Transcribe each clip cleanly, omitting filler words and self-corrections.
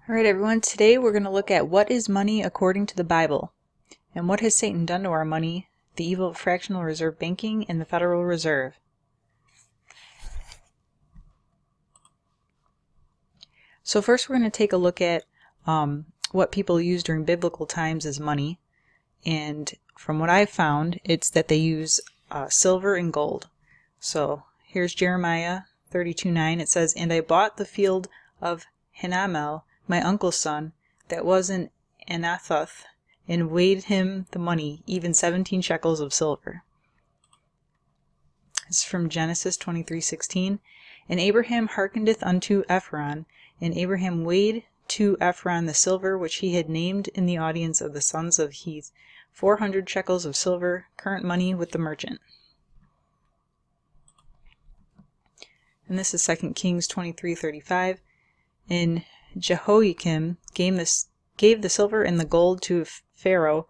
All right, everyone, today we're going to look at what is money according to the Bible, and what has Satan done to our money, the evil of fractional reserve banking, and the Federal Reserve. So first we're going to take a look at what people use during biblical times as money, and from what I've found, it's that they use silver and gold. So here's Jeremiah 32:9. It says, "And I bought the field of Hanamel, my uncle's son, that was in Anathoth, and weighed him the money, even 17 shekels of silver." This is from Genesis 23:16. "And Abraham hearkeneth unto Ephron, and Abraham weighed to Ephron the silver which he had named in the audience of the sons of Heth, 400 shekels of silver, current money with the merchant." And this is 2 Kings 23:35. "And Jehoiakim gave the silver and the gold to Pharaoh,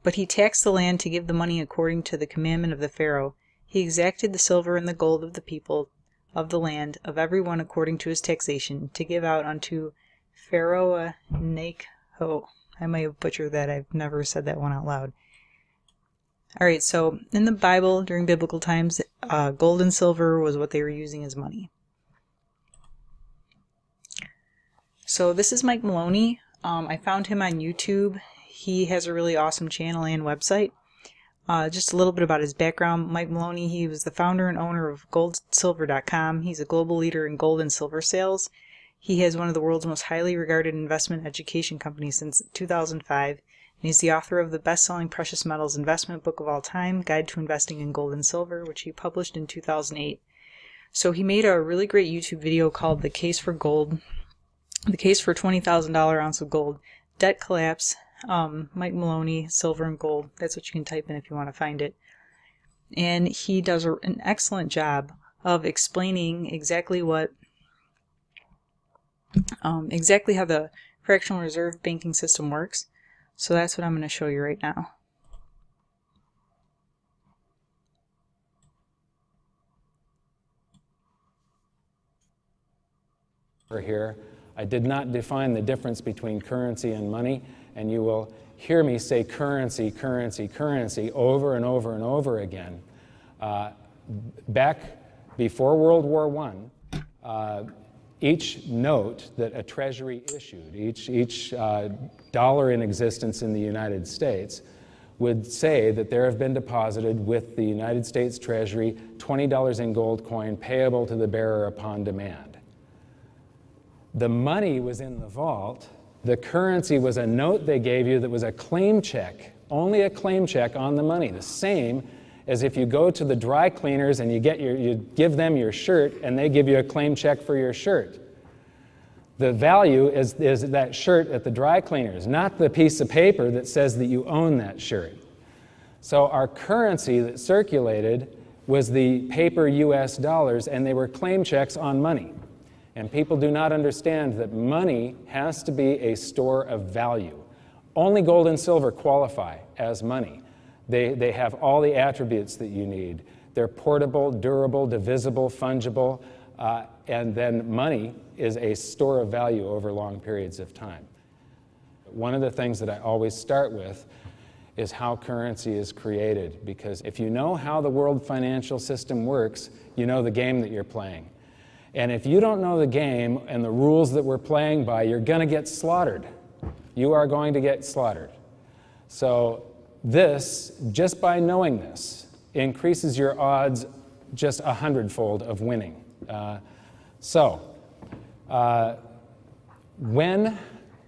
but he taxed the land to give the money according to the commandment of the Pharaoh. He exacted the silver and the gold of the people of the land, of every one according to his taxation, to give out unto Pharaoh Necho." I might have butchered that. I've never said that one out loud. Alright, so in the Bible, during biblical times, gold and silver was what they were using as money. So this is Mike Maloney. I found him on YouTube. He has a really awesome channel and website. Just a little bit about his background. Mike Maloney, he was the founder and owner of goldsilver.com. He's a global leader in gold and silver sales. He has one of the world's most highly regarded investment education companies since 2005. And he's the author of the best-selling precious metals investment book of all time, Guide to Investing in Gold and Silver, which he published in 2008. So he made a really great YouTube video called The Case for Gold. The case for $20,000 ounce of gold. Debt collapse. Mike Maloney, silver and gold. That's what you can type in if you want to find it. And he does an excellent job of explaining exactly what, exactly how the fractional reserve banking system works. So that's what I'm going to show you right now. Here, I did not define the difference between currency and money, and you will hear me say currency, currency, currency over and over and over again. Back before World War I, each note that a treasury issued, each dollar in existence in the United States, would say that there have been deposited with the United States Treasury $20 in gold coin payable to the bearer upon demand. The money was in the vault. The currency was a note they gave you that was a claim check, only a claim check on the money, the same as if you go to the dry cleaners and you give them your shirt and they give you a claim check for your shirt. The value is that shirt at the dry cleaners, not the piece of paper that says that you own that shirt. So our currency that circulated was the paper US dollars, and they were claim checks on money. And people do not understand that money has to be a store of value. Only gold and silver qualify as money. They have all the attributes that you need. They're portable, durable, divisible, fungible, and then money is a store of value over long periods of time. One of the things that I always start with is how currency is created, because if you know how the world financial system works, you know the game that you're playing. And if you don't know the game and the rules that we're playing by, you're going to get slaughtered. You are going to get slaughtered. So this, just by knowing this, increases your odds just 100-fold of winning. When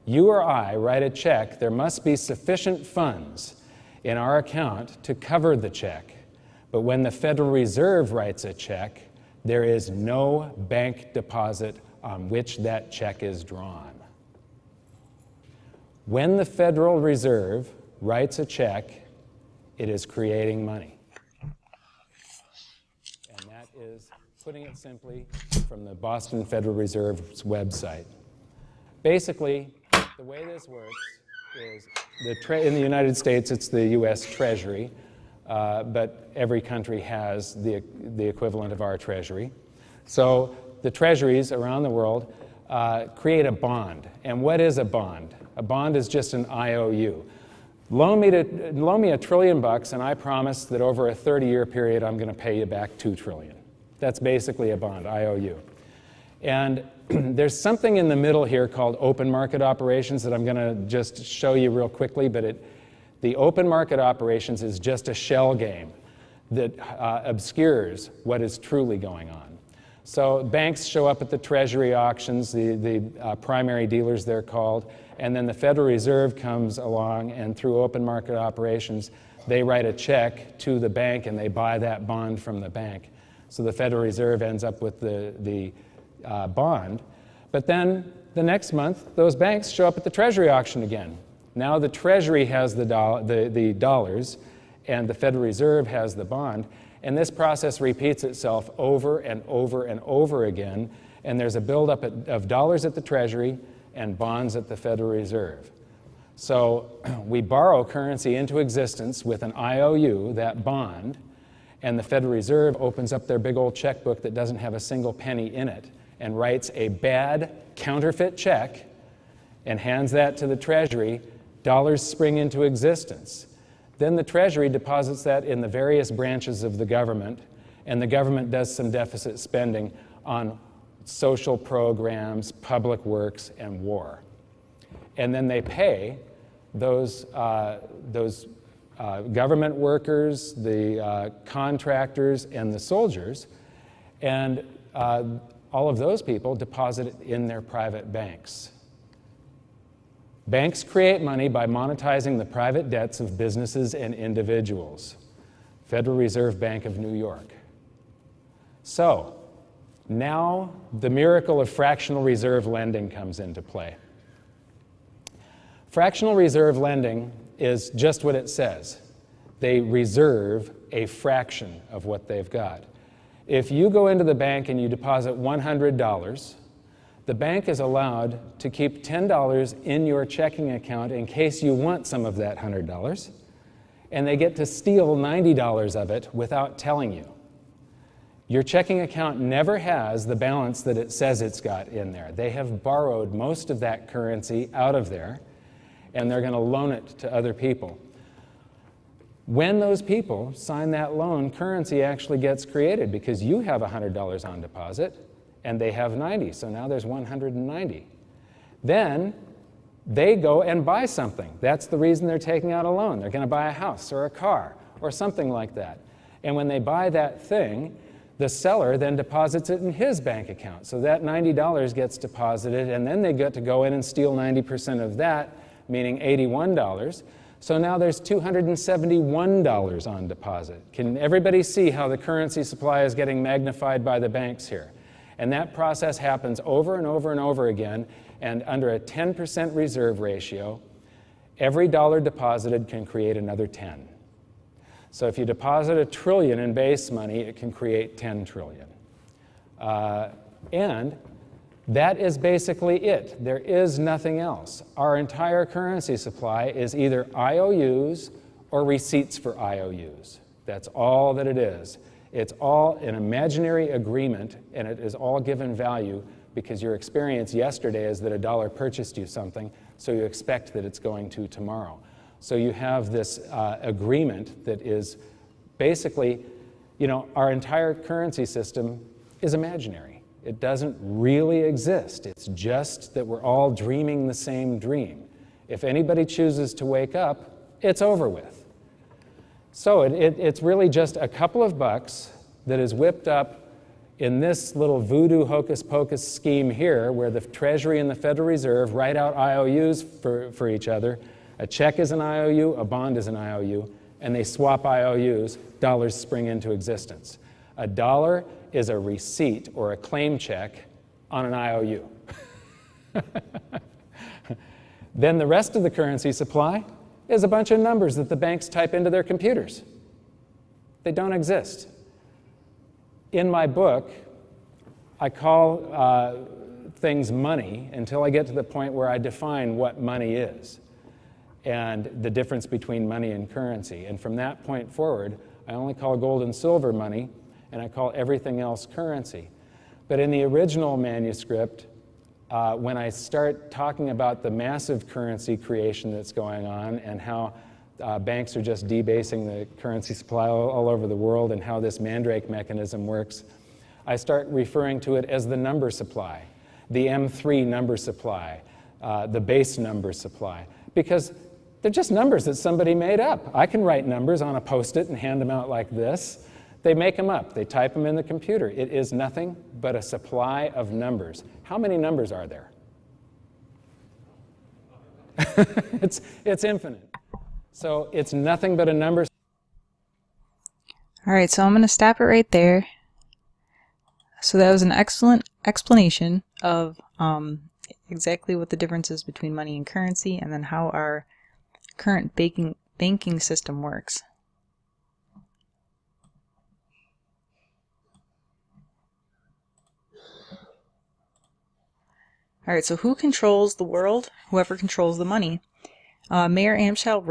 you or I write a check, there must be sufficient funds in our account to cover the check. But when the Federal Reserve writes a check, there is no bank deposit on which that check is drawn. When the Federal Reserve writes a check, it is creating money. And that is, putting it simply, from the Boston Federal Reserve's website. Basically, the way this works is, in the United States, it's the US Treasury. But every country has the equivalent of our treasury. So the treasuries around the world create a bond. And what is a bond? A bond is just an IOU. Loan me $1 trillion and I promise that over a 30-year period I'm going to pay you back $2 trillion. That's basically a bond, IOU. And there's something in the middle here called open market operations that I'm going to just show you real quickly, but the open market operations is just a shell game that obscures what is truly going on. So banks show up at the Treasury auctions, the primary dealers they're called, and then the Federal Reserve comes along and through open market operations, they write a check to the bank and they buy that bond from the bank. So the Federal Reserve ends up with the bond. But then the next month, those banks show up at the Treasury auction again. Now the Treasury has the dollars and the Federal Reserve has the bond. And this process repeats itself over and over and over again. And there's a buildup of dollars at the Treasury and bonds at the Federal Reserve. So we borrow currency into existence with an IOU, that bond, and the Federal Reserve opens up their big old checkbook that doesn't have a single penny in it and writes a bad counterfeit check and hands that to the Treasury. Dollars spring into existence. Then the Treasury deposits that in the various branches of the government, and the government does some deficit spending on social programs, public works, and war. And then they pay those government workers, the contractors, and the soldiers, and all of those people deposit it in their private banks. Banks create money by monetizing the private debts of businesses and individuals. Federal Reserve Bank of New York. So, now the miracle of fractional reserve lending comes into play. Fractional reserve lending is just what it says. They reserve a fraction of what they've got. If you go into the bank and you deposit $100, the bank is allowed to keep $10 in your checking account in case you want some of that $100, and they get to steal $90 of it without telling you. Your checking account never has the balance that it says it's got in there. They have borrowed most of that currency out of there, and they're going to loan it to other people. When those people sign that loan, currency actually gets created because you have $100 on deposit, and they have 90, so now there's 190. Then they go and buy something. That's the reason they're taking out a loan. They're going to buy a house or a car or something like that. And when they buy that thing, the seller then deposits it in his bank account. So that $90 gets deposited, and then they get to go in and steal 90% of that, meaning $81. So now there's $271 on deposit. Can everybody see how the currency supply is getting magnified by the banks here? And that process happens over and over and over again, and under a 10% reserve ratio, every dollar deposited can create another 10. So if you deposit $1 trillion in base money, it can create 10 trillion. And that is basically it. There is nothing else. Our entire currency supply is either IOUs or receipts for IOUs. That's all that it is. It's all an imaginary agreement, and it is all given value because your experience yesterday is that a dollar purchased you something, so you expect that it's going to tomorrow. So you have this agreement that is basically, you know, our entire currency system is imaginary. It doesn't really exist. It's just that we're all dreaming the same dream. If anybody chooses to wake up, it's over with. So it's really just a couple of bucks that is whipped up in this little voodoo hocus-pocus scheme here where the Treasury and the Federal Reserve write out IOUs for each other. A check is an IOU, a bond is an IOU, and they swap IOUs, dollars spring into existence. A dollar is a receipt or a claim check on an IOU. Then the rest of the currency supply is a bunch of numbers that the banks type into their computers. They don't exist. In my book, I call things money until I get to the point where I define what money is and the difference between money and currency. And from that point forward, I only call gold and silver money, and I call everything else currency. But in the original manuscript, when I start talking about the massive currency creation that's going on and how banks are just debasing the currency supply all over the world and how this mandrake mechanism works, I start referring to it as the number supply, the M3 number supply, the base number supply, because they're just numbers that somebody made up. I can write numbers on a Post-it and hand them out like this. They make them up. They type them in the computer. It is nothing but a supply of numbers. How many numbers are there? It's infinite. So it's nothing but a number. All right, so I'm going to stop it right there. So that was an excellent explanation of exactly what the difference is between money and currency, and then how our current banking system works. All right, so who controls the world? Whoever controls the money. Mayor Amschel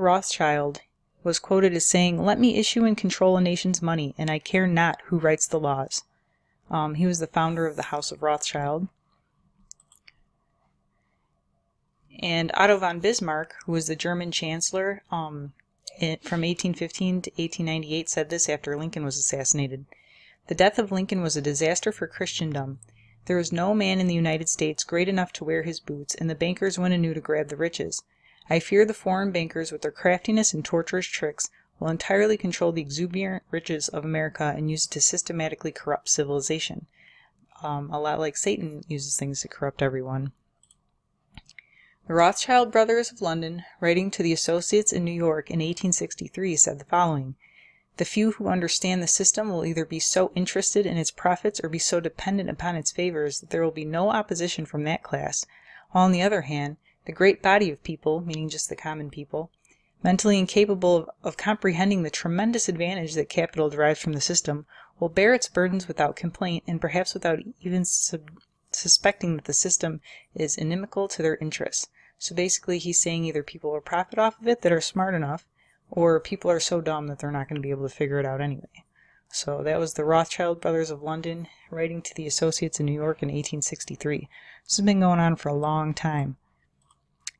Rothschild was quoted as saying, "Let me issue and control a nation's money, and I care not who writes the laws." He was the founder of the House of Rothschild. And Otto von Bismarck, who was the German chancellor from 1815 to 1898, said this after Lincoln was assassinated: "The death of Lincoln was a disaster for Christendom. There is no man in the United States great enough to wear his boots, and the bankers went anew to grab the riches. I fear the foreign bankers, with their craftiness and tortuous tricks, will entirely control the exuberant riches of America and use it to systematically corrupt civilization." A lot like Satan uses things to corrupt everyone. The Rothschild brothers of London, writing to the associates in New York in 1863, said the following: "The few who understand the system will either be so interested in its profits or be so dependent upon its favors that there will be no opposition from that class, while on the other hand, the great body of people," meaning just the common people, "mentally incapable of comprehending the tremendous advantage that capital derives from the system, will bear its burdens without complaint, and perhaps without even suspecting that the system is inimical to their interests." So basically he's saying either people will profit off of it that are smart enough, or people are so dumb that they're not going to be able to figure it out anyway. So that was the Rothschild brothers of London, writing to the associates in New York in 1863. This has been going on for a long time.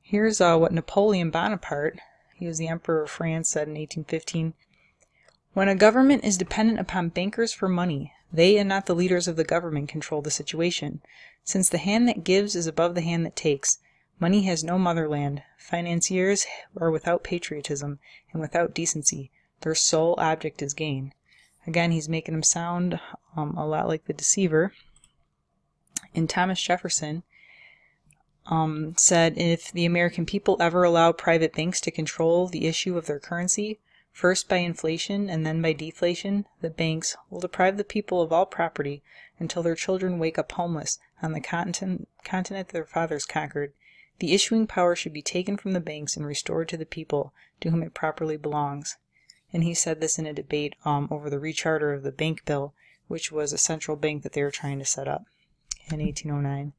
Here's what Napoleon Bonaparte, he was the Emperor of France, said in 1815. "When a government is dependent upon bankers for money, they and not the leaders of the government control the situation. Since the hand that gives is above the hand that takes, money has no motherland. Financiers are without patriotism and without decency. Their sole object is gain." Again, he's making them sound a lot like the deceiver. And Thomas Jefferson said, "If the American people ever allow private banks to control the issue of their currency, first by inflation and then by deflation, the banks will deprive the people of all property until their children wake up homeless on the continent their fathers conquered. The issuing power should be taken from the banks and restored to the people, to whom it properly belongs." And he said this in a debate over the recharter of the bank bill, which was a central bank that they were trying to set up in 1809.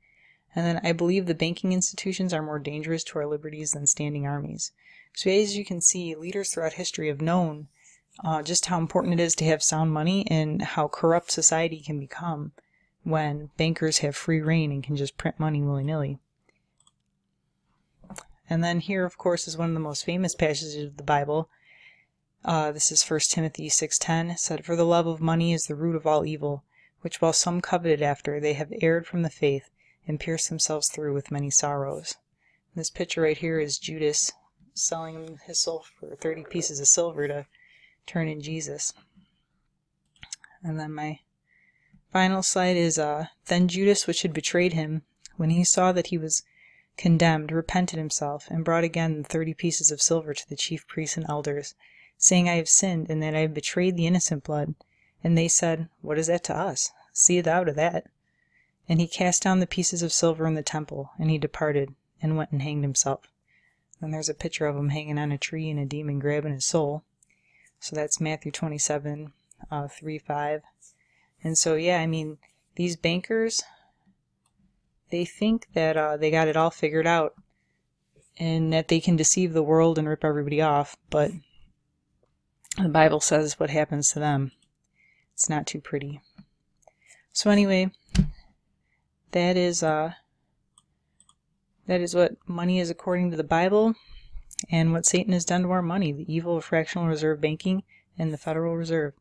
And then, "I believe the banking institutions are more dangerous to our liberties than standing armies." So as you can see, leaders throughout history have known just how important it is to have sound money, and how corrupt society can become when bankers have free reign and can just print money willy-nilly. And then here, of course, is one of the most famous passages of the Bible. This is 1 Timothy 6:10. It said, "For the love of money is the root of all evil, which while some coveted after, they have erred from the faith, and pierced themselves through with many sorrows." This picture right here is Judas selling his soul for 30 pieces of silver to turn in Jesus. And then my final slide is, "Then Judas, which had betrayed him, when he saw that he was condemned, repented himself, and brought again the 30 pieces of silver to the chief priests and elders, saying, I have sinned, and that I have betrayed the innocent blood. And they said, What is that to us? See thou to that. And he cast down the pieces of silver in the temple, and he departed, and went and hanged himself." And there's a picture of him hanging on a tree and a demon grabbing his soul. So that's Matthew 27, 3-5. And so, yeah, I mean, these bankers, they think that they got it all figured out, and that they can deceive the world and rip everybody off, but the Bible says what happens to them. It's not too pretty. So anyway, that is what money is according to the Bible, and what Satan has done to our money, the evil of fractional reserve banking and the Federal Reserve.